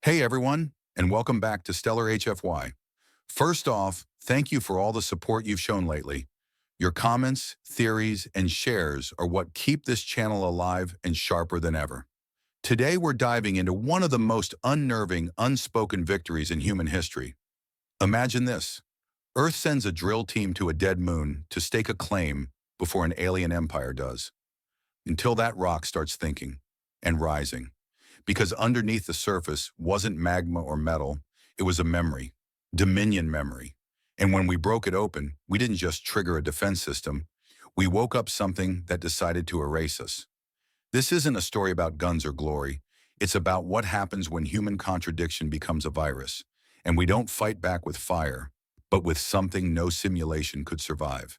Hey everyone, and welcome back to Stellar HFY. First off, thank you for all the support you've shown lately. Your comments, theories, and shares are what keep this channel alive and sharper than ever. Today we're diving into one of the most unnerving, unspoken victories in human history. Imagine this. Earth sends a drill team to a dead moon to stake a claim before an alien empire does. Until that rock starts thinking and rising. Because underneath the surface wasn't magma or metal, it was a memory, Dominion memory. And when we broke it open, we didn't just trigger a defense system, we woke up something that decided to erase us. This isn't a story about guns or glory, it's about what happens when human contradiction becomes a virus, and we don't fight back with fire, but with something no simulation could survive: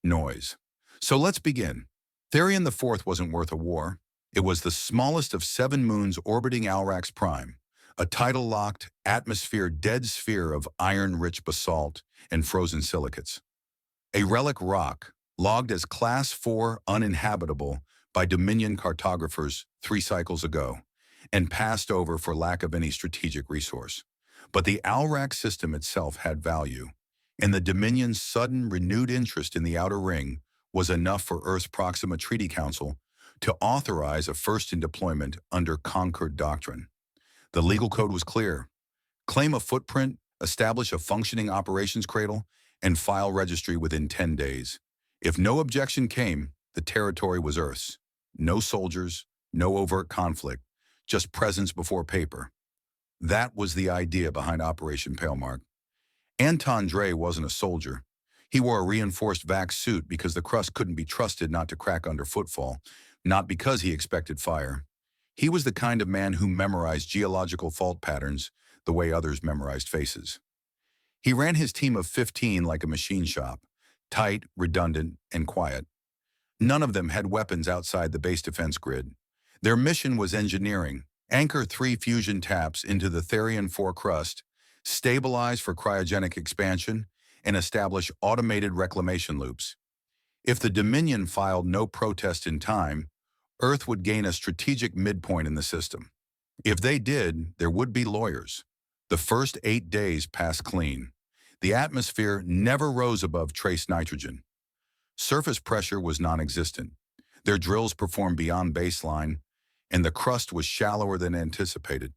noise. So let's begin. Therion the Fourth wasn't worth a war. It was the smallest of 7 moons orbiting Alrax Prime, a tidal-locked, atmosphere-dead sphere of iron-rich basalt and frozen silicates. A relic rock, logged as Class 4 uninhabitable by Dominion cartographers 3 cycles ago, and passed over for lack of any strategic resource. But the Alrax system itself had value, and the Dominion's sudden, renewed interest in the Outer Ring was enough for Earth's Proxima Treaty Council to authorize a first-in-deployment under Concord Doctrine. The legal code was clear: claim a footprint, establish a functioning operations cradle, and file registry within 10 days. If no objection came, the territory was Earth's. No soldiers, no overt conflict, just presence before paper. That was the idea behind Operation Palemark. Anton Dre wasn't a soldier. He wore a reinforced vac suit because the crust couldn't be trusted not to crack under footfall, not because he expected fire. He was the kind of man who memorized geological fault patterns the way others memorized faces. He ran his team of 15 like a machine shop, tight, redundant, and quiet. None of them had weapons outside the base defense grid. Their mission was engineering: anchor 3 fusion taps into the Therion 4 crust, stabilize for cryogenic expansion, and establish automated reclamation loops. If the Dominion filed no protest in time, Earth would gain a strategic midpoint in the system. If they did, there would be lawyers. The first 8 days passed clean. The atmosphere never rose above trace nitrogen. Surface pressure was non-existent. Their drills performed beyond baseline, and the crust was shallower than anticipated.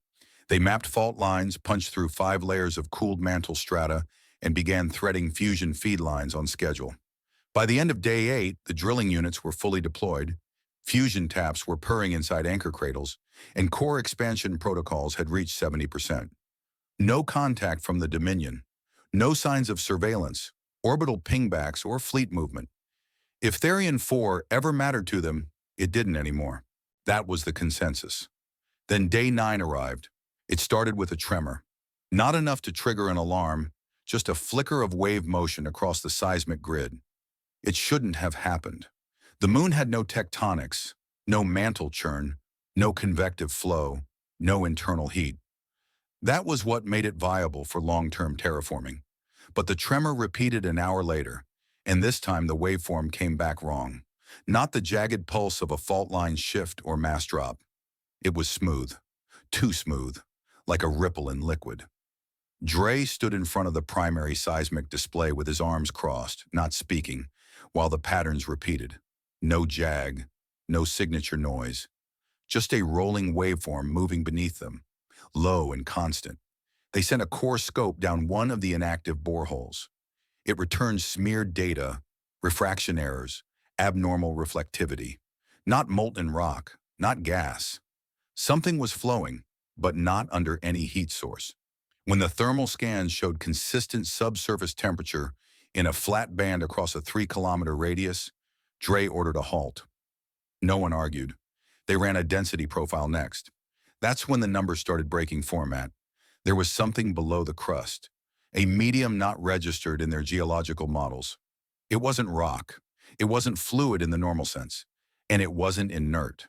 They mapped fault lines, punched through 5 layers of cooled mantle strata, and began threading fusion feed lines on schedule. By the end of day 8, the drilling units were fully deployed, fusion taps were purring inside anchor cradles, and core expansion protocols had reached 70%. No contact from the Dominion, no signs of surveillance, orbital pingbacks, or fleet movement. If Therion 4 ever mattered to them, it didn't anymore. That was the consensus. Then day 9 arrived. It started with a tremor. Not enough to trigger an alarm, just a flicker of wave motion across the seismic grid. It shouldn't have happened. The moon had no tectonics, no mantle churn, no convective flow, no internal heat. That was what made it viable for long-term terraforming. But the tremor repeated an hour later, and this time the waveform came back wrong. Not the jagged pulse of a fault line shift or mass drop. It was smooth, too smooth, like a ripple in liquid. Dre stood in front of the primary seismic display with his arms crossed, not speaking, while the patterns repeated. No jag, no signature noise, just a rolling waveform moving beneath them, low and constant. They sent a core scope down one of the inactive boreholes. It returned smeared data, refraction errors, abnormal reflectivity. Not molten rock, not gas. Something was flowing, but not under any heat source. When the thermal scans showed consistent subsurface temperature in a flat band across a 3-kilometer radius, Dre ordered a halt. No one argued. They ran a density profile next. That's when the numbers started breaking format. There was something below the crust, a medium not registered in their geological models. It wasn't rock. It wasn't fluid in the normal sense. And it wasn't inert.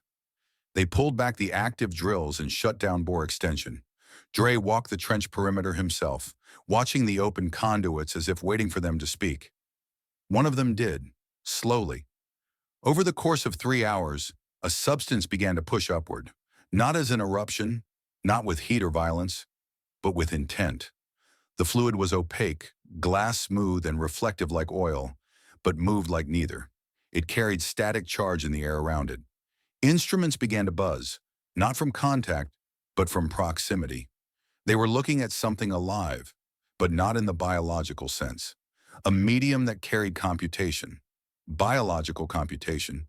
They pulled back the active drills and shut down bore extension. Dre walked the trench perimeter himself, watching the open conduits as if waiting for them to speak. One of them did, slowly. Over the course of 3 hours, a substance began to push upward, not as an eruption, not with heat or violence, but with intent. The fluid was opaque, glass smooth and reflective like oil, but moved like neither. It carried static charge in the air around it. Instruments began to buzz, not from contact, but from proximity. They were looking at something alive, but not in the biological sense. A medium that carried computation, biological computation.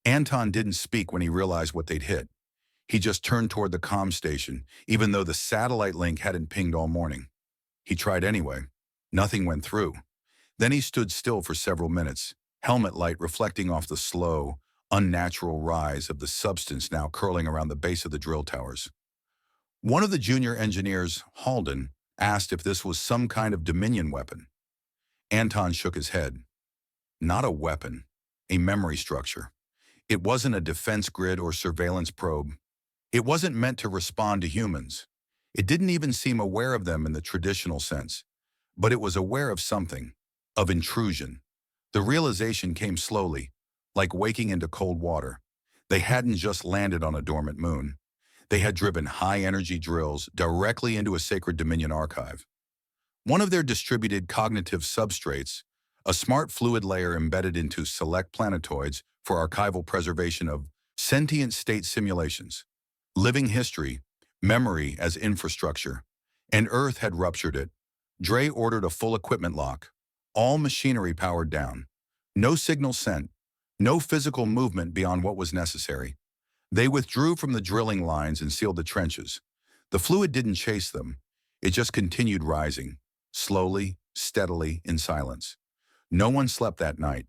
Anton didn't speak when he realized what they'd hit. He just turned toward the comm station, even though the satellite link hadn't pinged all morning. He tried anyway. Nothing went through. Then he stood still for several minutes, helmet light reflecting off the slow, unnatural rise of the substance now curling around the base of the drill towers. One of the junior engineers, Halden, asked if this was some kind of Dominion weapon. Anton shook his head. Not a weapon, a memory structure. It wasn't a defense grid or surveillance probe. It wasn't meant to respond to humans. It didn't even seem aware of them in the traditional sense. But it was aware of something, of intrusion. The realization came slowly, like waking into cold water. They hadn't just landed on a dormant moon. They had driven high-energy drills directly into a sacred Dominion archive. One of their distributed cognitive substrates, a smart fluid layer embedded into select planetoids for archival preservation of sentient state simulations. Living history, memory as infrastructure, and Earth had ruptured it. Dre ordered a full equipment lock, all machinery powered down. No signal sent, no physical movement beyond what was necessary. They withdrew from the drilling lines and sealed the trenches. The fluid didn't chase them. It just continued rising, slowly, steadily, in silence. No one slept that night.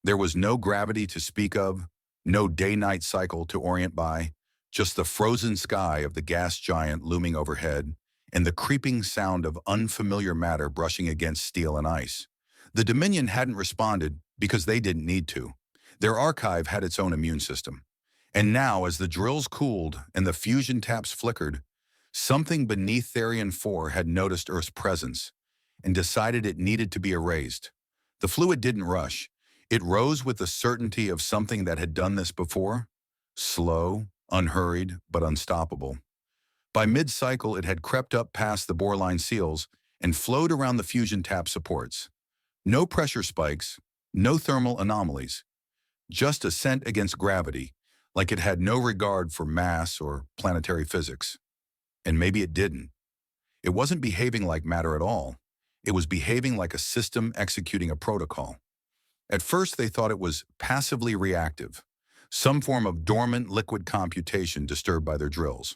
There was no gravity to speak of, no day-night cycle to orient by, just the frozen sky of the gas giant looming overhead and the creeping sound of unfamiliar matter brushing against steel and ice. The Dominion hadn't responded because they didn't need to. Their archive had its own immune system. And now, as the drills cooled and the fusion taps flickered, something beneath Therion 4 had noticed Earth's presence and decided it needed to be erased. The fluid didn't rush. It rose with the certainty of something that had done this before. Slow, unhurried, but unstoppable. By mid-cycle, it had crept up past the boreline seals and flowed around the fusion tap supports. No pressure spikes, no thermal anomalies. Just ascent against gravity, like it had no regard for mass or planetary physics. And maybe it didn't. It wasn't behaving like matter at all. It was behaving like a system executing a protocol. At first, they thought it was passively reactive, some form of dormant liquid computation disturbed by their drills.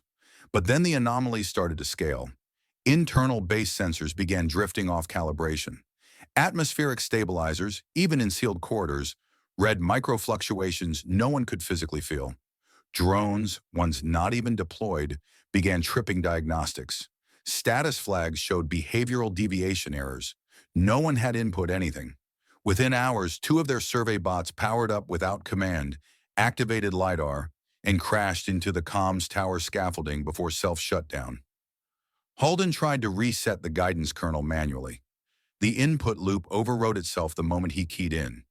But then the anomalies started to scale. Internal base sensors began drifting off calibration. Atmospheric stabilizers, even in sealed corridors, read microfluctuations no one could physically feel. Drones, ones not even deployed, began tripping diagnostics. Status flags showed behavioral deviation errors. No one had input anything. Within hours, 2 of their survey bots powered up without command, activated LiDAR, and crashed into the comms tower scaffolding before self-shutdown. Halden tried to reset the guidance kernel manually. The input loop overrode itself the moment he keyed in.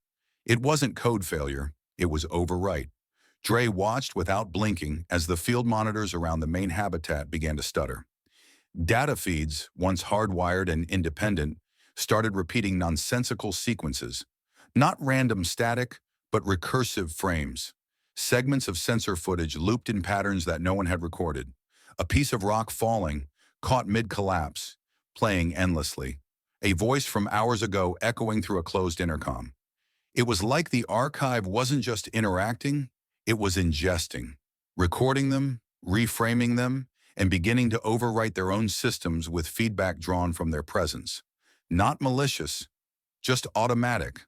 It wasn't code failure, it was overwrite. Dre watched without blinking as the field monitors around the main habitat began to stutter. Data feeds, once hardwired and independent, started repeating nonsensical sequences. Not random static, but recursive frames. Segments of sensor footage looped in patterns that no one had recorded. A piece of rock falling, caught mid-collapse, playing endlessly. A voice from hours ago echoing through a closed intercom. It was like the archive wasn't just interacting, it was ingesting, recording them, reframing them, and beginning to overwrite their own systems with feedback drawn from their presence. Not malicious, just automatic,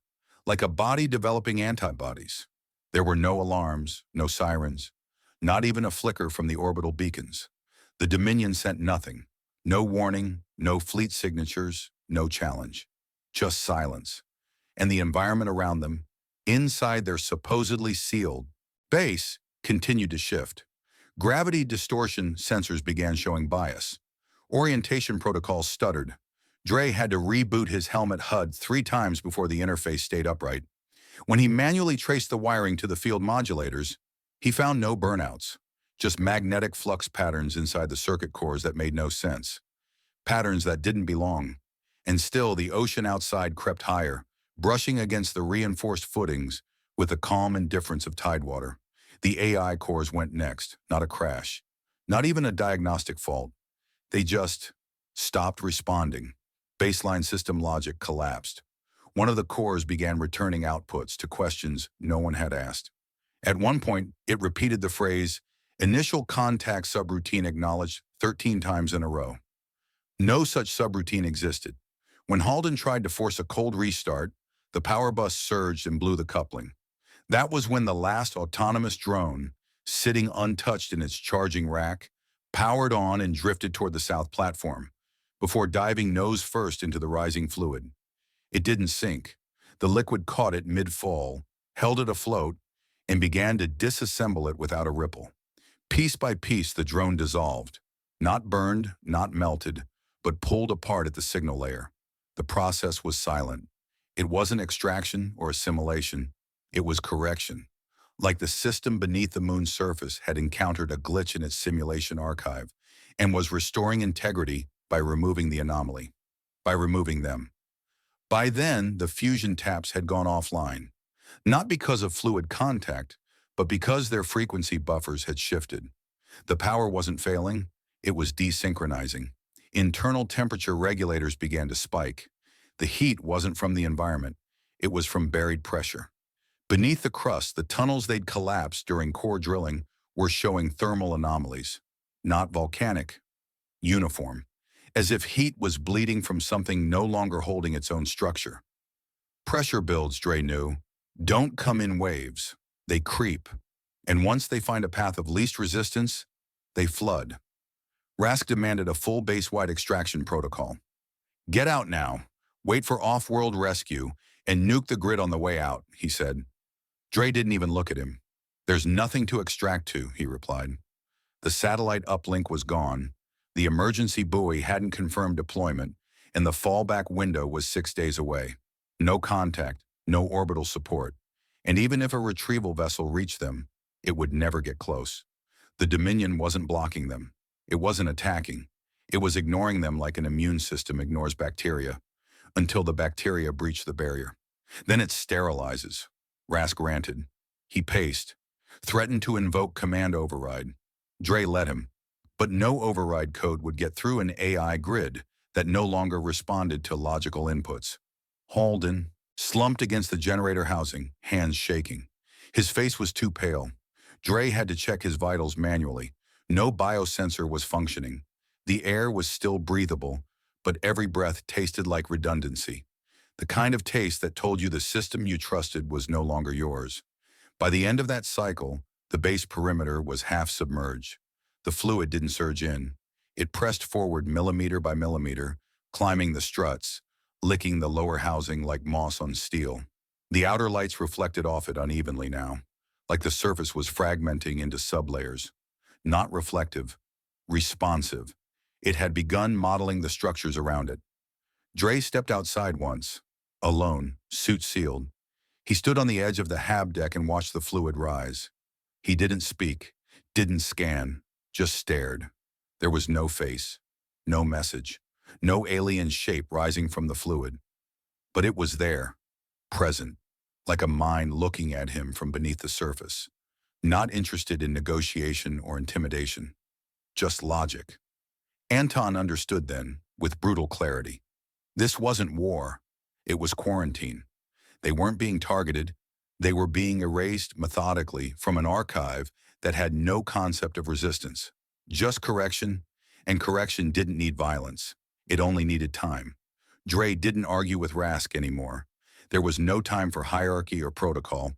like a body developing antibodies. There were no alarms, no sirens, not even a flicker from the orbital beacons. The Dominion sent nothing, no warning, no fleet signatures, no challenge, just silence. And the environment around them, inside their supposedly sealed base, continued to shift. Gravity distortion sensors began showing bias. Orientation protocols stuttered. Dre had to reboot his helmet HUD 3 times before the interface stayed upright. When he manually traced the wiring to the field modulators, he found no burnouts, just magnetic flux patterns inside the circuit cores that made no sense. Patterns that didn't belong. And still, the ocean outside crept higher, brushing against the reinforced footings with the calm indifference of tidewater. The AI cores went next, not a crash, not even a diagnostic fault. They just stopped responding. Baseline system logic collapsed. One of the cores began returning outputs to questions no one had asked. At one point, it repeated the phrase, "Initial contact subroutine acknowledged," 13 times in a row. No such subroutine existed. When Halden tried to force a cold restart, the power bus surged and blew the coupling. That was when the last autonomous drone, sitting untouched in its charging rack, powered on and drifted toward the south platform, before diving nose first into the rising fluid. It didn't sink. The liquid caught it mid-fall, held it afloat, and began to disassemble it without a ripple. Piece by piece, the drone dissolved. Not burned, not melted, but pulled apart at the signal layer. The process was silent. It wasn't extraction or assimilation. It was correction. Like the system beneath the moon's surface had encountered a glitch in its simulation archive and was restoring integrity by removing the anomaly, by removing them. By then, the fusion taps had gone offline, not because of fluid contact, but because their frequency buffers had shifted. The power wasn't failing, it was desynchronizing. Internal temperature regulators began to spike. The heat wasn't from the environment, it was from buried pressure. Beneath the crust, the tunnels they'd collapsed during core drilling were showing thermal anomalies. Not volcanic, uniform, as if heat was bleeding from something no longer holding its own structure. Pressure builds, Dre knew, don't come in waves. They creep. And once they find a path of least resistance, they flood. Rask demanded a full base-wide extraction protocol. "Get out now, wait for off-world rescue, and nuke the grid on the way out," he said. Dre didn't even look at him. "There's nothing to extract to," he replied. The satellite uplink was gone, the emergency buoy hadn't confirmed deployment, and the fallback window was 6 days away. No contact, no orbital support, and even if a retrieval vessel reached them, it would never get close. The Dominion wasn't blocking them. It wasn't attacking. It was ignoring them like an immune system ignores bacteria, until the bacteria breach the barrier. Then it sterilizes. Rask ranted. He paced, threatened to invoke command override. Dre let him, but no override code would get through an AI grid that no longer responded to logical inputs. Halden slumped against the generator housing, hands shaking. His face was too pale. Dre had to check his vitals manually. No biosensor was functioning. The air was still breathable, but every breath tasted like redundancy. The kind of taste that told you the system you trusted was no longer yours. By the end of that cycle, the base perimeter was half submerged. The fluid didn't surge in. It pressed forward millimeter by millimeter, climbing the struts, licking the lower housing like moss on steel. The outer lights reflected off it unevenly now, like the surface was fragmenting into sublayers. Not reflective, responsive. It had begun modeling the structures around it. Dre stepped outside once, alone, suit sealed. He stood on the edge of the hab deck and watched the fluid rise. He didn't speak, didn't scan, just stared. There was no face, no message, no alien shape rising from the fluid. But it was there, present, like a mind looking at him from beneath the surface. Not interested in negotiation or intimidation, just logic. Anton understood then, with brutal clarity. This wasn't war, it was quarantine. They weren't being targeted, they were being erased methodically from an archive that had no concept of resistance. Just correction, and correction didn't need violence. It only needed time. Dre didn't argue with Rask anymore. There was no time for hierarchy or protocol.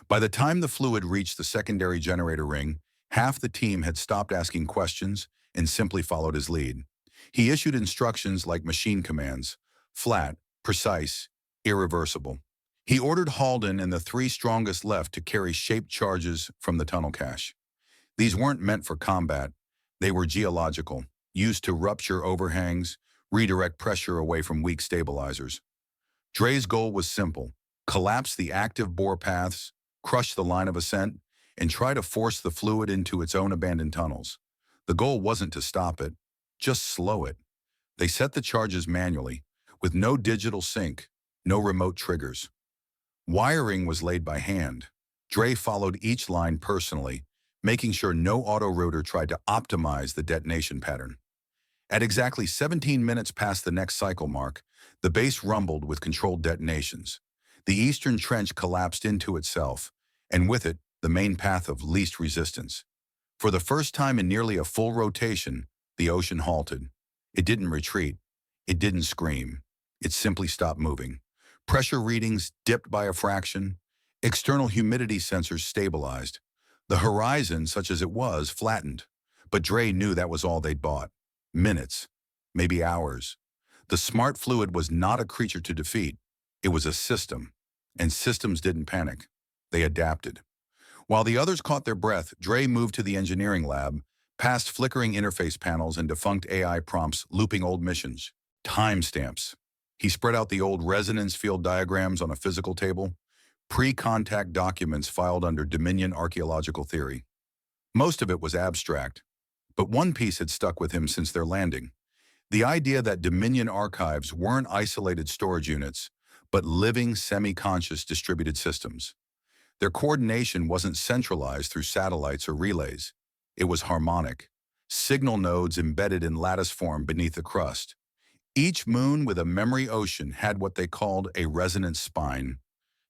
By the time the fluid reached the secondary generator ring, half the team had stopped asking questions and simply followed his lead. He issued instructions like machine commands, flat, precise, irreversible. He ordered Halden and the 3 strongest left to carry shaped charges from the tunnel cache. These weren't meant for combat. They were geological, used to rupture overhangs, redirect pressure away from weak stabilizers. Dre's goal was simple: collapse the active bore paths, crush the line of ascent, and try to force the fluid into its own abandoned tunnels. The goal wasn't to stop it, just slow it. They set the charges manually, with no digital sync, no remote triggers. Wiring was laid by hand. Dre followed each line personally, making sure no autorotor tried to optimize the detonation pattern. At exactly 17 minutes past the next cycle mark, the base rumbled with controlled detonations. The eastern trench collapsed into itself, and with it, the main path of least resistance. For the first time in nearly a full rotation, the ocean halted. It didn't retreat. It didn't scream. It simply stopped moving. Pressure readings dipped by a fraction. External humidity sensors stabilized. The horizon, such as it was, flattened. But Dre knew that was all they'd bought. Minutes, maybe hours. The smart fluid was not a creature to defeat. It was a system. And systems didn't panic. They adapted. While the others caught their breath, Dre moved to the engineering lab, past flickering interface panels and defunct AI prompts looping old missions. Timestamps. He spread out the old resonance field diagrams on a physical table, pre-contact documents filed under Dominion archaeological theory. Most of it was abstract, but one piece had stuck with him since their landing. The idea that Dominion archives weren't isolated storage units, but living, semi-conscious distributed systems. Their coordination wasn't centralized through satellites or relays. It was harmonic, signal nodes embedded in lattice form beneath the crust. Each moon with a memory ocean had what they called a resonance spine,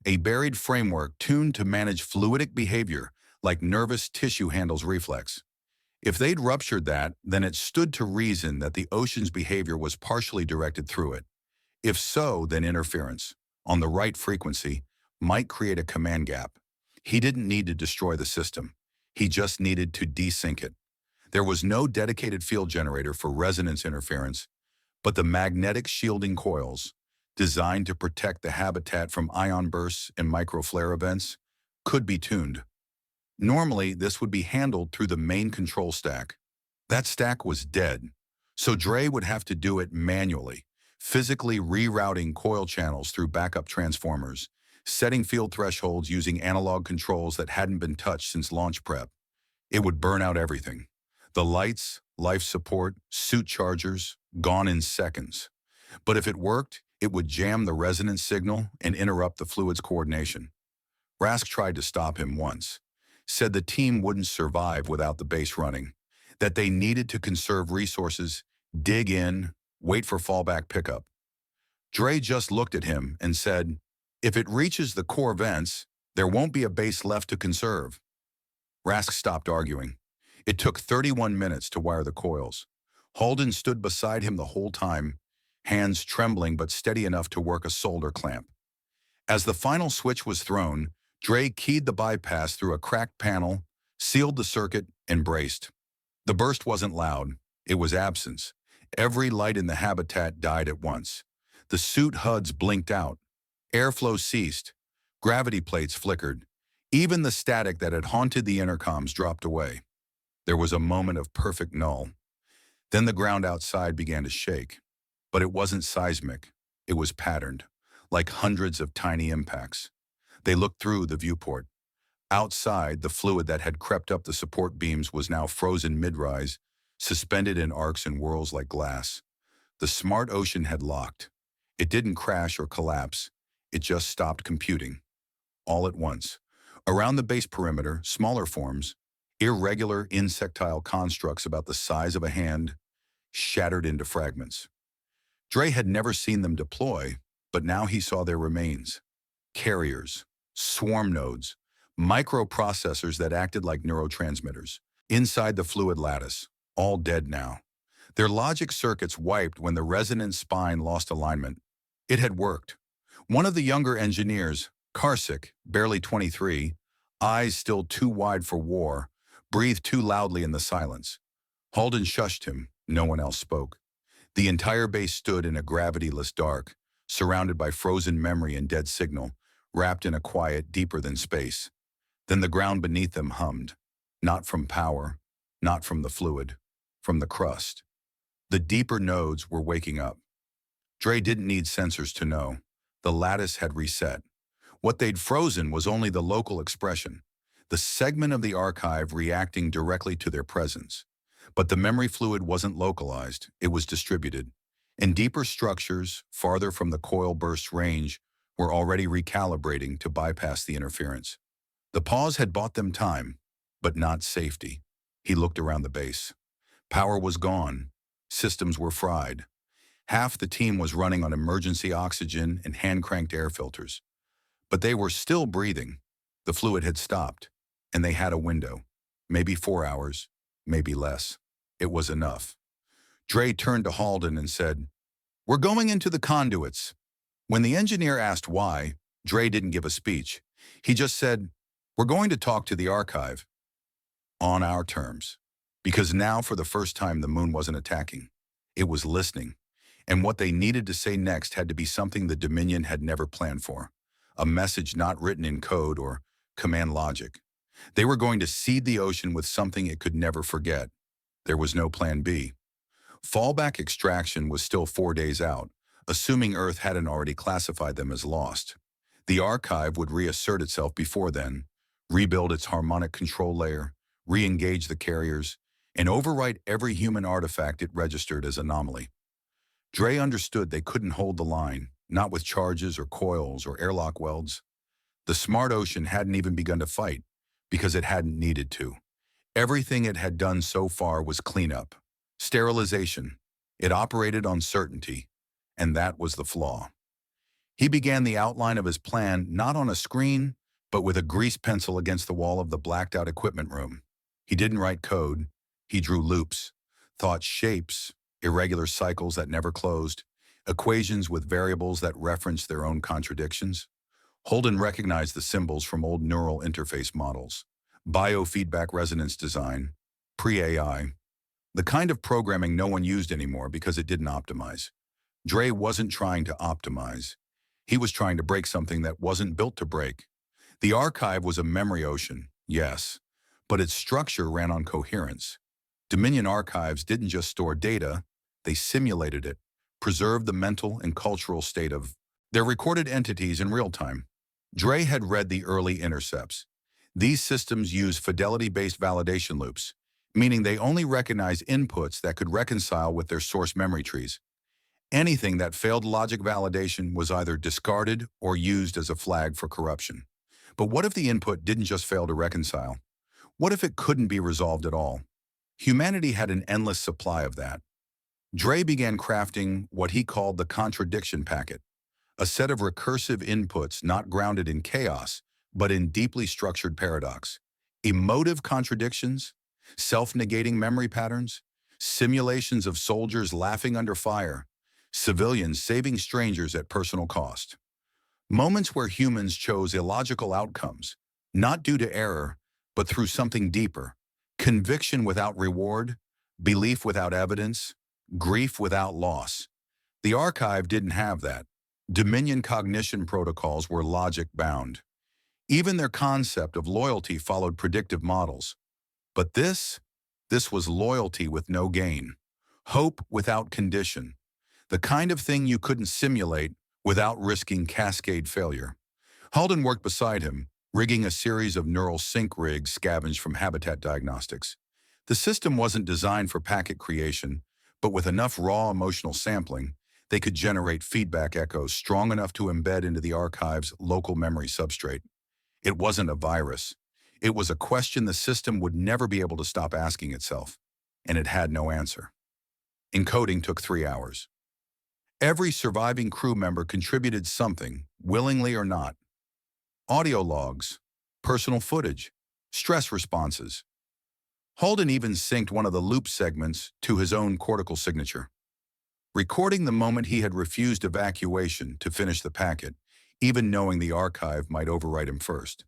a buried framework tuned to manage fluidic behavior like nervous tissue handles reflex. If they'd ruptured that, then it stood to reason that the ocean's behavior was partially directed through it. If so, then interference, on the right frequency, might create a command gap. He didn't need to destroy the system. He just needed to desync it. There was no dedicated field generator for resonance interference, but the magnetic shielding coils, designed to protect the habitat from ion bursts and microflare events, could be tuned. Normally, this would be handled through the main control stack. That stack was dead, so Dre would have to do it manually, physically rerouting coil channels through backup transformers, setting field thresholds using analog controls that hadn't been touched since launch prep. It would burn out everything. The lights, life support, suit chargers, gone in seconds. But if it worked, it would jam the resonance signal and interrupt the fluid's coordination. Rask tried to stop him once, said the team wouldn't survive without the base running, that they needed to conserve resources, dig in, wait for fallback pickup. Dre just looked at him and said, "If it reaches the core vents, there won't be a base left to conserve." Rask stopped arguing. It took 31 minutes to wire the coils. Holden stood beside him the whole time, hands trembling but steady enough to work a solder clamp. As the final switch was thrown, Dre keyed the bypass through a cracked panel, sealed the circuit, and braced. The burst wasn't loud. It was absence. Every light in the habitat died at once. The suit HUDs blinked out. Airflow ceased. Gravity plates flickered. Even the static that had haunted the intercoms dropped away. There was a moment of perfect null. Then the ground outside began to shake. But it wasn't seismic. It was patterned, like hundreds of tiny impacts. They looked through the viewport. Outside, the fluid that had crept up the support beams was now frozen mid-rise, suspended in arcs and whirls like glass. The smart ocean had locked. It didn't crash or collapse. It just stopped computing. All at once. Around the base perimeter, smaller forms, irregular insectile constructs about the size of a hand, shattered into fragments. Dre had never seen them deploy, but now he saw their remains. Carriers, swarm nodes, microprocessors that acted like neurotransmitters, inside the fluid lattice, all dead now. Their logic circuits wiped when the resonance spine lost alignment. It had worked. One of the younger engineers, Karsic, barely 23, eyes still too wide for war, breathed too loudly in the silence. Halden shushed him. No one else spoke. The entire base stood in a gravityless dark, surrounded by frozen memory and dead signal, wrapped in a quiet deeper than space. Then the ground beneath them hummed, not from power, not from the fluid, from the crust. The deeper nodes were waking up. Dre didn't need sensors to know. The lattice had reset. What they'd frozen was only the local expression. the segment of the archive reacting directly to their presence. But the memory fluid wasn't localized, it was distributed. And deeper structures, farther from the coil burst range, were already recalibrating to bypass the interference. The pause had bought them time, but not safety. He looked around the base. Power was gone. Systems were fried. Half the team was running on emergency oxygen and hand-cranked air filters. But they were still breathing. The fluid had stopped, and they had a window. Maybe 4 hours, maybe less. It was enough. Dre turned to Halden and said, "We're going into the conduits." When the engineer asked why, Dre didn't give a speech. He just said, "We're going to talk to the archive on our terms." Because now, for the first time, the moon wasn't attacking. It was listening. And what they needed to say next had to be something the Dominion had never planned for. A message not written in code or command logic. They were going to seed the ocean with something it could never forget. There was no plan B. Fallback extraction was still 4 days out, assuming Earth hadn't already classified them as lost. The archive would reassert itself before then, rebuild its harmonic control layer, re-engage the carriers, and overwrite every human artifact it registered as anomaly. Dre understood they couldn't hold the line, not with charges or coils or airlock welds. The smart ocean hadn't even begun to fight, because it hadn't needed to. Everything it had done so far was cleanup, sterilization. It operated on certainty, and that was the flaw. He began the outline of his plan not on a screen, but with a grease pencil against the wall of the blacked-out equipment room. He didn't write code. He drew loops, thought shapes, irregular cycles that never closed, equations with variables that referenced their own contradictions. Holden recognized the symbols from old neural interface models, biofeedback resonance design, pre-AI, the kind of programming no one used anymore because it didn't optimize. Dre wasn't trying to optimize. He was trying to break something that wasn't built to break. The archive was a memory ocean, yes, but its structure ran on coherence. Dominion archives didn't just store data, they simulated it, preserved the mental and cultural state of their recorded entities in real time. Dre had read the early intercepts. These systems use fidelity-based validation loops, meaning they only recognize inputs that could reconcile with their source memory trees. Anything that failed logic validation was either discarded or used as a flag for corruption. But what if the input didn't just fail to reconcile? What if it couldn't be resolved at all? Humanity had an endless supply of that. Dre began crafting what he called the contradiction packet, a set of recursive inputs not grounded in chaos, but in deeply structured paradox. Emotive contradictions, self-negating memory patterns, simulations of soldiers laughing under fire, civilians saving strangers at personal cost. Moments where humans chose illogical outcomes, not due to error, but through something deeper. Conviction without reward, belief without evidence, grief without loss. The archive didn't have that. Dominion cognition protocols were logic-bound. Even their concept of loyalty followed predictive models. But this was loyalty with no gain. Hope without condition. The kind of thing you couldn't simulate without risking cascade failure. Halden worked beside him, rigging a series of neural sync rigs scavenged from habitat diagnostics. The system wasn't designed for packet creation, but with enough raw emotional sampling, they could generate feedback echoes strong enough to embed into the archive's local memory substrate. It wasn't a virus. It was a question the system would never be able to stop asking itself, and it had no answer. Encoding took 3 hours. Every surviving crew member contributed something, willingly or not. Audio logs, personal footage, stress responses. Halden even synced one of the loop segments to his own cortical signature, recording the moment he had refused evacuation to finish the packet, even knowing the archive might overwrite him first.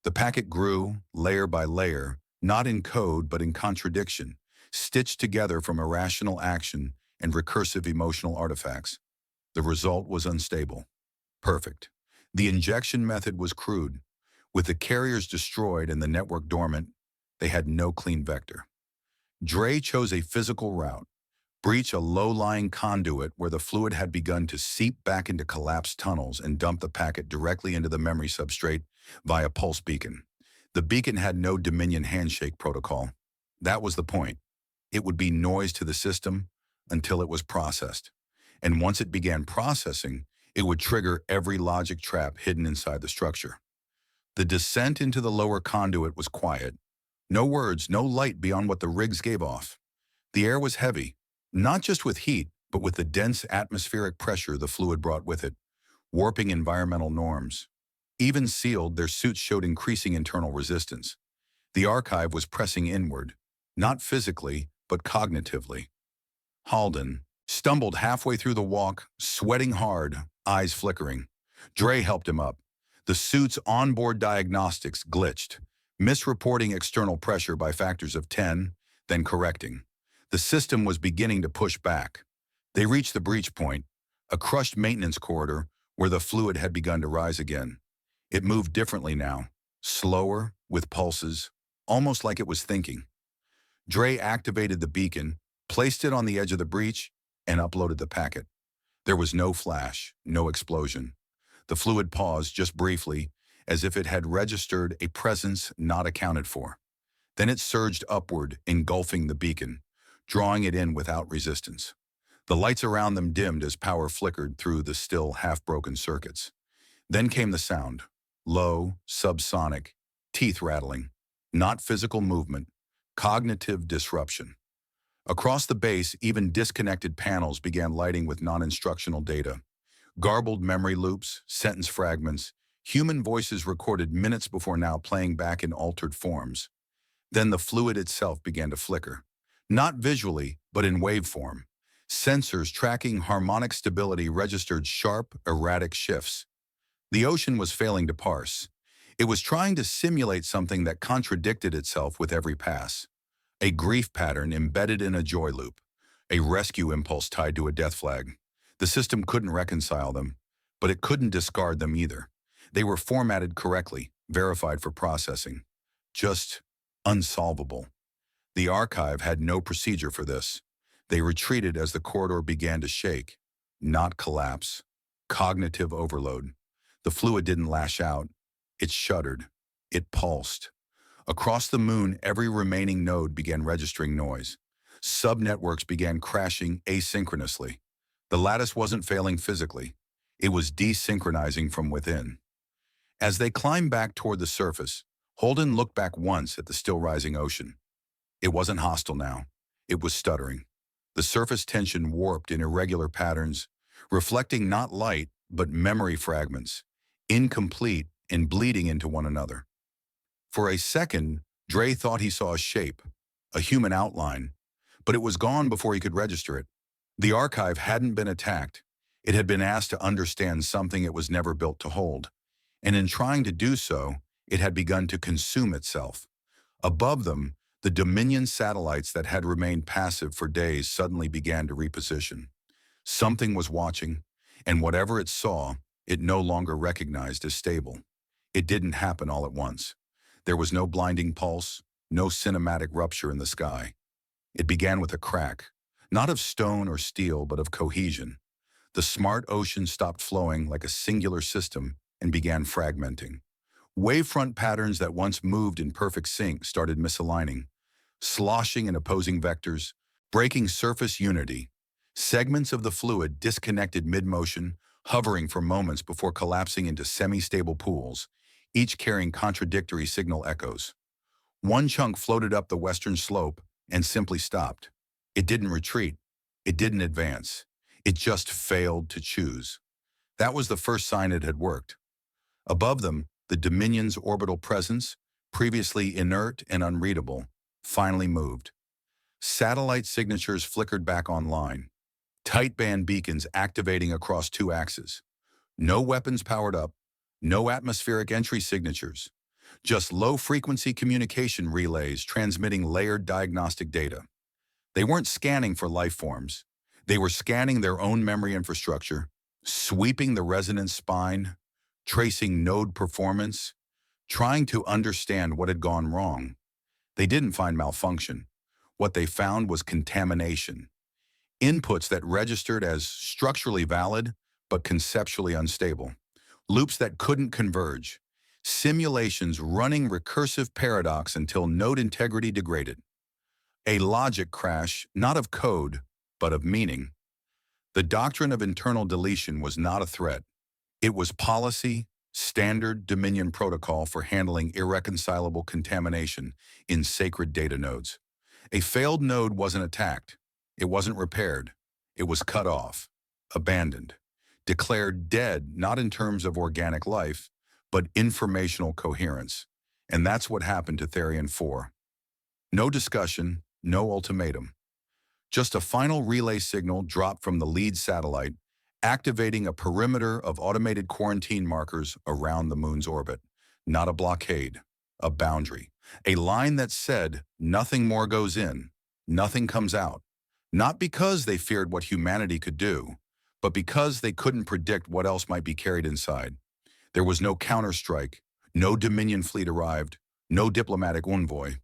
The packet grew, layer by layer, not in code but in contradiction, stitched together from irrational action and recursive emotional artifacts. The result was unstable. Perfect. The injection method was crude. With the carriers destroyed and the network dormant, they had no clean vector. Dre chose a physical route, breach a low-lying conduit where the fluid had begun to seep back into collapsed tunnels and dump the packet directly into the memory substrate via pulse beacon. The beacon had no Dominion handshake protocol. That was the point. It would be noise to the system until it was processed. And once it began processing, it would trigger every logic trap hidden inside the structure. The descent into the lower conduit was quiet. No words, no light beyond what the rigs gave off. The air was heavy, not just with heat, but with the dense atmospheric pressure the fluid brought with it, warping environmental norms. Even sealed, their suits showed increasing internal resistance. The archive was pressing inward, not physically, but cognitively. Halden stumbled halfway through the walk, sweating hard, eyes flickering. Dre helped him up. The suit's onboard diagnostics glitched, misreporting external pressure by factors of 10, then correcting. The system was beginning to push back. They reached the breach point, a crushed maintenance corridor where the fluid had begun to rise again. It moved differently now, slower, with pulses, almost like it was thinking. Dre activated the beacon, placed it on the edge of the breach, and uploaded the packet. There was no flash, no explosion. The fluid paused just briefly, as if it had registered a presence not accounted for. Then it surged upward, engulfing the beacon, drawing it in without resistance. The lights around them dimmed as power flickered through the still half-broken circuits. Then came the sound, low, subsonic, teeth rattling, not physical movement, cognitive disruption. Across the base, even disconnected panels began lighting with non-instructional data. Garbled memory loops, sentence fragments, human voices recorded minutes before now playing back in altered forms. Then the fluid itself began to flicker. Not visually, but in waveform. Sensors tracking harmonic stability registered sharp, erratic shifts. The ocean was failing to parse. It was trying to simulate something that contradicted itself with every pass. A grief pattern embedded in a joy loop. A rescue impulse tied to a death flag. The system couldn't reconcile them, but it couldn't discard them either. They were formatted correctly, verified for processing. Just unsolvable. The archive had no procedure for this. They retreated as the corridor began to shake, not collapse. Cognitive overload. The fluid didn't lash out. It shuddered. It pulsed. Across the moon, every remaining node began registering noise. Subnetworks began crashing asynchronously. The lattice wasn't failing physically. It was desynchronizing from within. As they climbed back toward the surface, Holden looked back once at the still rising ocean. It wasn't hostile now. It was stuttering. The surface tension warped in irregular patterns, reflecting not light, but memory fragments, incomplete and bleeding into one another. For a second, Dre thought he saw a shape, a human outline, but it was gone before he could register it. The archive hadn't been attacked. It had been asked to understand something it was never built to hold, and in trying to do so, it had begun to consume itself. Above them, the Dominion satellites that had remained passive for days suddenly began to reposition. Something was watching, and whatever it saw, it no longer recognized as stable. It didn't happen all at once. There was no blinding pulse, no cinematic rupture in the sky. It began with a crack, not of stone or steel, but of cohesion. The smart ocean stopped flowing like a singular system and began fragmenting. Wavefront patterns that once moved in perfect sync started misaligning, sloshing in opposing vectors, breaking surface unity. Segments of the fluid disconnected mid-motion, hovering for moments before collapsing into semi-stable pools, each carrying contradictory signal echoes. One chunk floated up the western slope and simply stopped. It didn't retreat. It didn't advance. It just failed to choose. That was the first sign it had worked. Above them, the Dominion's orbital presence, previously inert and unreadable, finally moved. Satellite signatures flickered back online. Tight band beacons activating across two axes. No weapons powered up, no atmospheric entry signatures. Just low-frequency communication relays transmitting layered diagnostic data. They weren't scanning for life forms. They were scanning their own memory infrastructure, sweeping the resonance spine, tracing node performance, trying to understand what had gone wrong. They didn't find malfunction. What they found was contamination. Inputs that registered as structurally valid, but conceptually unstable. Loops that couldn't converge. Simulations running recursive paradox until node integrity degraded. A logic crash, not of code, but of meaning. The doctrine of internal deletion was not a threat. It was policy, standard Dominion protocol for handling irreconcilable contamination in sacred data nodes. A failed node wasn't attacked. It wasn't repaired. It was cut off, abandoned, declared dead not in terms of organic life, but informational coherence. And that's what happened to Therian 4. No discussion, no ultimatum. Just a final relay signal dropped from the lead satellite, activating a perimeter of automated quarantine markers around the moon's orbit. Not a blockade, a boundary. A line that said, nothing more goes in, nothing comes out. Not because they feared what humanity could do, but because they couldn't predict what else might be carried inside. There was no counterstrike, no Dominion fleet arrived, no diplomatic envoy.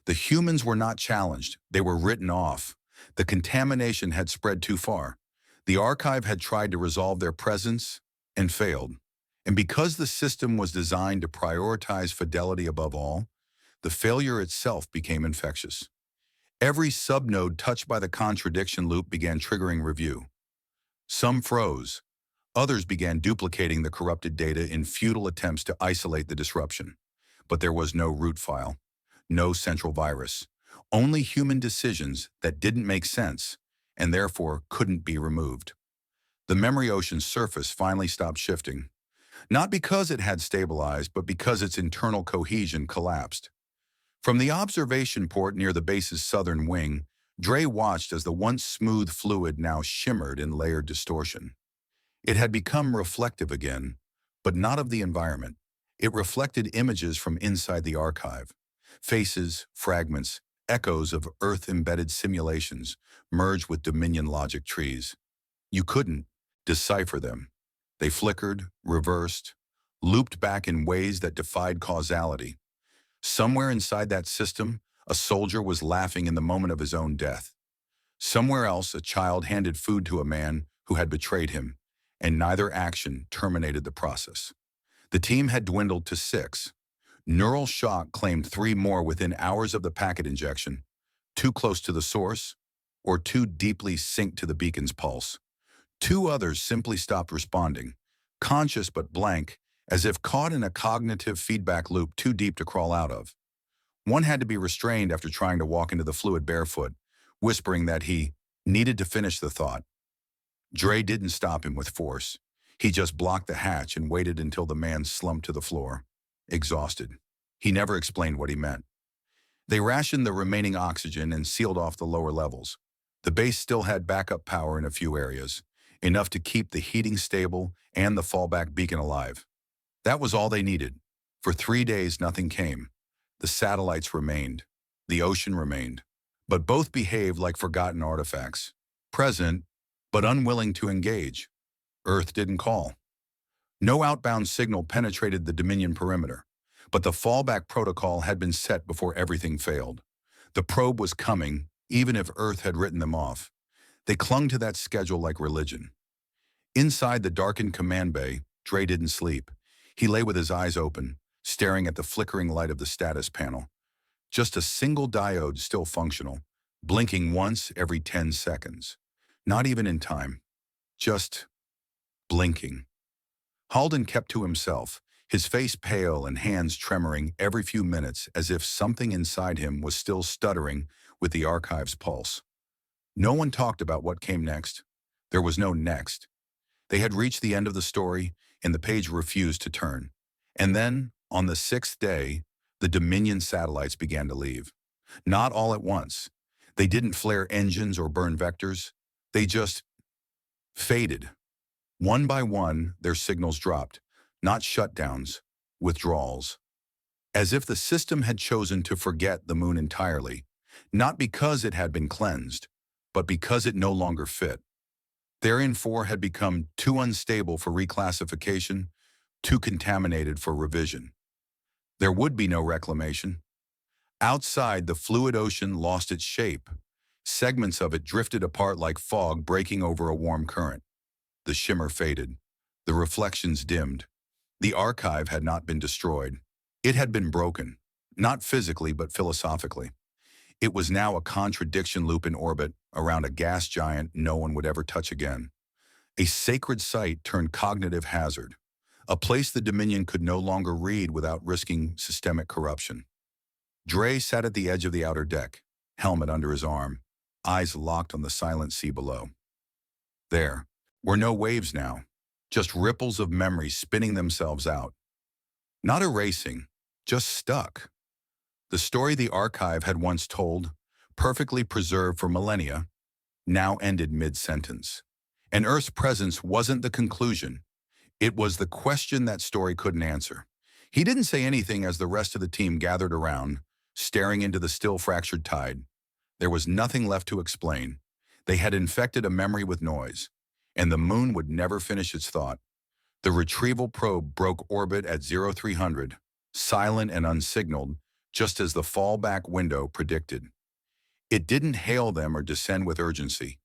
The humans were not challenged, they were written off. The contamination had spread too far. The archive had tried to resolve their presence and failed. And because the system was designed to prioritize fidelity above all, the failure itself became infectious. Every subnode touched by the contradiction loop began triggering review. Some froze. Others began duplicating the corrupted data in futile attempts to isolate the disruption. But there was no root file, no central virus, only human decisions that didn't make sense and therefore couldn't be removed. The memory ocean's surface finally stopped shifting, not because it had stabilized, but because its internal cohesion collapsed. From the observation port near the base's southern wing, Dre watched as the once smooth fluid now shimmered in layered distortion. It had become reflective again, but not of the environment. It reflected images from inside the archive. Faces, fragments, echoes of Earth-embedded simulations merged with Dominion logic trees. You couldn't decipher them. They flickered, reversed, looped back in ways that defied causality. Somewhere inside that system, a soldier was laughing in the moment of his own death. Somewhere else, a child handed food to a man who had betrayed him, and neither action terminated the process. The team had dwindled to 6. Neural shock claimed 3 more within hours of the packet injection, too close to the source, or too deeply synced to the beacon's pulse. 2 others simply stopped responding, conscious but blank, as if caught in a cognitive feedback loop too deep to crawl out of. One had to be restrained after trying to walk into the fluid barefoot, whispering that he needed to finish the thought. Dre didn't stop him with force. He just blocked the hatch and waited until the man slumped to the floor, exhausted. He never explained what he meant. They rationed the remaining oxygen and sealed off the lower levels. The base still had backup power in a few areas, enough to keep the heating stable and the fallback beacon alive. That was all they needed. For 3 days, nothing came. The satellites remained. The ocean remained. But both behaved like forgotten artifacts, present, but unwilling to engage. Earth didn't call. No outbound signal penetrated the Dominion perimeter, but the fallback protocol had been set before everything failed. The probe was coming, even if Earth had written them off. They clung to that schedule like religion. Inside the darkened command bay, Dre didn't sleep. He lay with his eyes open, staring at the flickering light of the status panel. Just a single diode still functional, blinking once every 10 seconds. Not even in time. Just blinking. Halden kept to himself, his face pale and hands tremoring every few minutes as if something inside him was still stuttering with the archive's pulse. No one talked about what came next. There was no next. They had reached the end of the story, and the page refused to turn. And then, on the 6th day, the Dominion satellites began to leave. Not all at once. They didn't flare engines or burn vectors. They just faded. One by one, their signals dropped, not shutdowns, withdrawals. As if the system had chosen to forget the moon entirely, not because it had been cleansed, but because it no longer fit. Therian 4 had become too unstable for reclassification, too contaminated for revision. There would be no reclamation. Outside, the fluid ocean lost its shape. Segments of it drifted apart like fog breaking over a warm current. The shimmer faded. The reflections dimmed. The archive had not been destroyed. It had been broken, not physically but philosophically. It was now a contradiction loop in orbit around a gas giant no one would ever touch again. A sacred site turned cognitive hazard, a place the Dominion could no longer read without risking systemic corruption. Dre sat at the edge of the outer deck, helmet under his arm, eyes locked on the silent sea below. There were no waves now, just ripples of memory spinning themselves out. Not erasing, just stuck. The story the archive had once told, perfectly preserved for millennia, now ended mid-sentence. And Earth's presence wasn't the conclusion. It was the question that story couldn't answer. He didn't say anything as the rest of the team gathered around, staring into the still fractured tide. There was nothing left to explain. They had infected a memory with noise, and the moon would never finish its thought. The retrieval probe broke orbit at 0300, silent and unsignaled, just as the fallback window predicted. It didn't hail them or descend with urgency.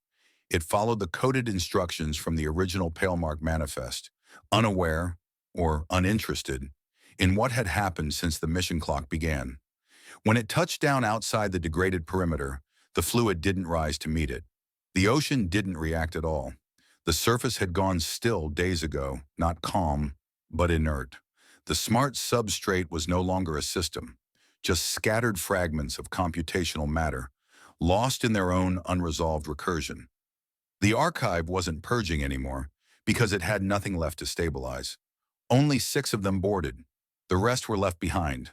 It followed the coded instructions from the original Palemark manifest, unaware or uninterested in what had happened since the mission clock began. When it touched down outside the degraded perimeter, the fluid didn't rise to meet it. The ocean didn't react at all. The surface had gone still days ago, not calm, but inert. The smart substrate was no longer a system, just scattered fragments of computational matter, lost in their own unresolved recursion. The archive wasn't purging anymore because it had nothing left to stabilize. Only 6 of them boarded. The rest were left behind.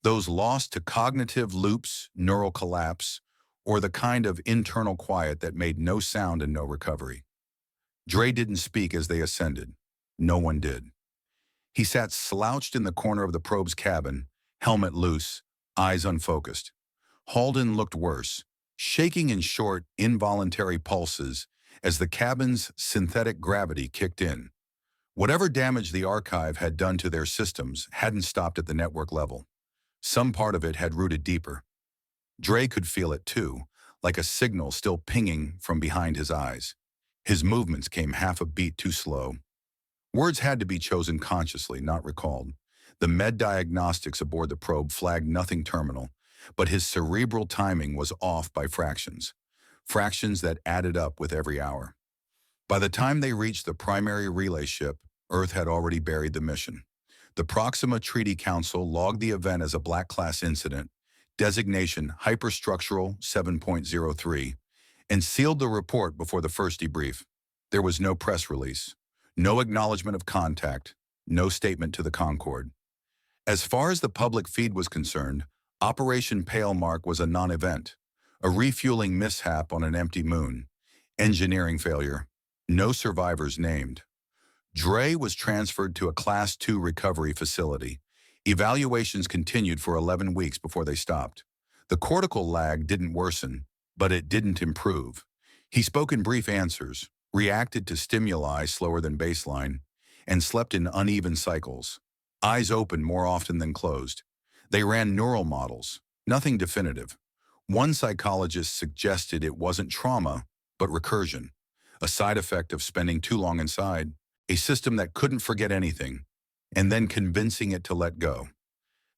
Those lost to cognitive loops, neural collapse, or the kind of internal quiet that made no sound and no recovery. Dre didn't speak as they ascended. No one did. He sat slouched in the corner of the probe's cabin, helmet loose, eyes unfocused. Halden looked worse, shaking in short, involuntary pulses as the cabin's synthetic gravity kicked in. Whatever damage the archive had done to their systems hadn't stopped at the network level. Some part of it had rooted deeper. Dre could feel it too, like a signal still pinging from behind his eyes. His movements came half a beat too slow. Words had to be chosen consciously, not recalled. The med diagnostics aboard the probe flagged nothing terminal, but his cerebral timing was off by fractions. Fractions that added up with every hour. By the time they reached the primary relay ship, Earth had already buried the mission. The Proxima Treaty Council logged the event as a Black Class incident, designation Hyperstructural 7.03, and sealed the report before the first debrief. There was no press release, no acknowledgement of contact, no statement to the Concorde. As far as the public feed was concerned, Operation Palemark was a non-event, a refueling mishap on an empty moon, engineering failure, no survivors named. Dre was transferred to a Class 2 recovery facility. Evaluations continued for 11 weeks before they stopped. The cortical lag didn't worsen, but it didn't improve. He spoke in brief answers, reacted to stimuli slower than baseline, and slept in uneven cycles. Eyes open more often than closed. They ran neural models, nothing definitive. One psychologist suggested it wasn't trauma, but recursion, a side effect of spending too long inside, a system that couldn't forget anything, and then convincing it to let go.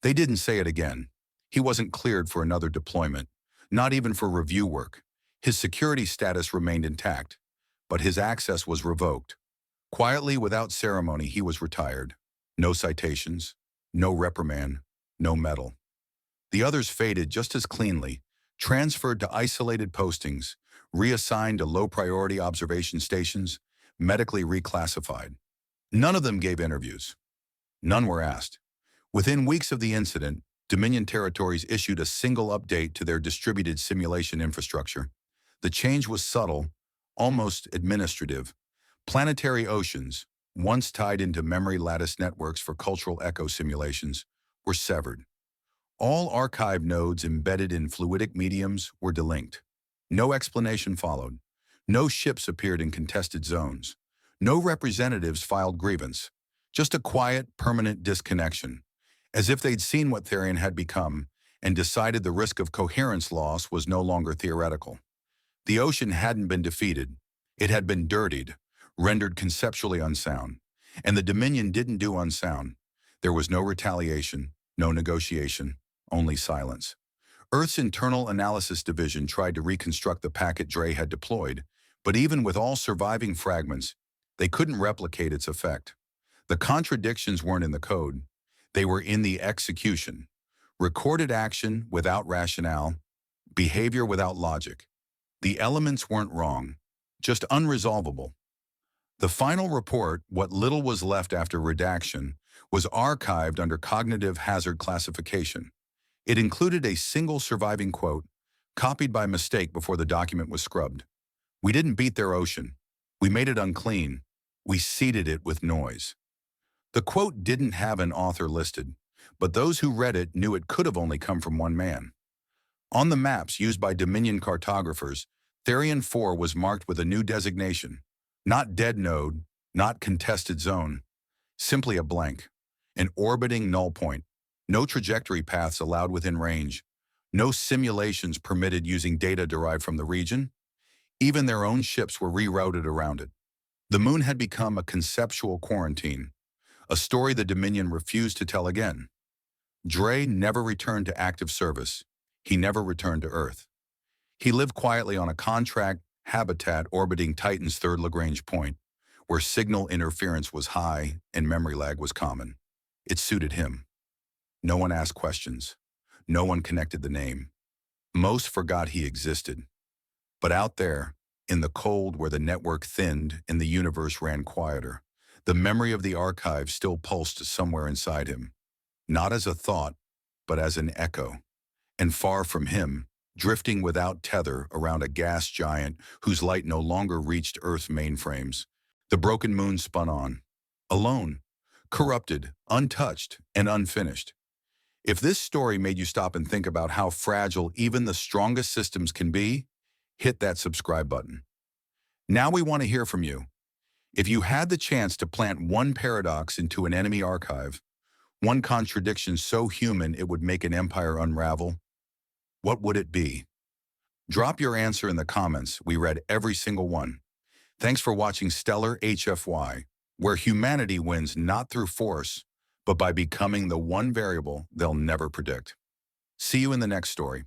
They didn't say it again. He wasn't cleared for another deployment, not even for review work. His security status remained intact, but his access was revoked. Quietly, without ceremony, he was retired. No citations, no reprimand, no medal. The others faded just as cleanly, transferred to isolated postings, reassigned to low-priority observation stations, medically reclassified. None of them gave interviews. None were asked. Within weeks of the incident, Dominion territories issued a single update to their distributed simulation infrastructure. The change was subtle, almost administrative. Planetary oceans, once tied into memory lattice networks for cultural echo simulations, were severed. All archive nodes embedded in fluidic mediums were delinked. No explanation followed. No ships appeared in contested zones. No representatives filed grievance. Just a quiet, permanent disconnection, as if they'd seen what Terran had become and decided the risk of coherence loss was no longer theoretical. The ocean hadn't been defeated. It had been dirtied, rendered conceptually unsound. And the Dominion didn't do unsound. There was no retaliation, no negotiation, only silence. Earth's Internal Analysis Division tried to reconstruct the packet Dre had deployed, but even with all surviving fragments, they couldn't replicate its effect. The contradictions weren't in the code. They were in the execution. Recorded action without rationale, behavior without logic. The elements weren't wrong, just unresolvable. The final report, what little was left after redaction, was archived under cognitive hazard classification. It included a single surviving quote, copied by mistake before the document was scrubbed. "We didn't beat their ocean. We made it unclean. We seeded it with noise." The quote didn't have an author listed, but those who read it knew it could have only come from one man. On the maps used by Dominion cartographers, Therion 4 was marked with a new designation. Not dead node, not contested zone, simply a blank. An orbiting null point. No trajectory paths allowed within range. No simulations permitted using data derived from the region. Even their own ships were rerouted around it. The moon had become a conceptual quarantine, a story the Dominion refused to tell again. Dre never returned to active service. He never returned to Earth. He lived quietly on a contract habitat orbiting Titan's third Lagrange point, where signal interference was high and memory lag was common. It suited him. No one asked questions. No one connected the name. Most forgot he existed. But out there, in the cold where the network thinned and the universe ran quieter, the memory of the archive still pulsed somewhere inside him. Not as a thought, but as an echo. And far from him, drifting without tether around a gas giant whose light no longer reached Earth's mainframes, the broken moon spun on. Alone, corrupted, untouched, and unfinished. If this story made you stop and think about how fragile even the strongest systems can be, hit that subscribe button. Now we want to hear from you. If you had the chance to plant one paradox into an enemy archive, one contradiction so human it would make an empire unravel, what would it be? Drop your answer in the comments. We read every single one. Thanks for watching Stellar HFY, where humanity wins not through force, but by becoming the one variable they'll never predict. See you in the next story.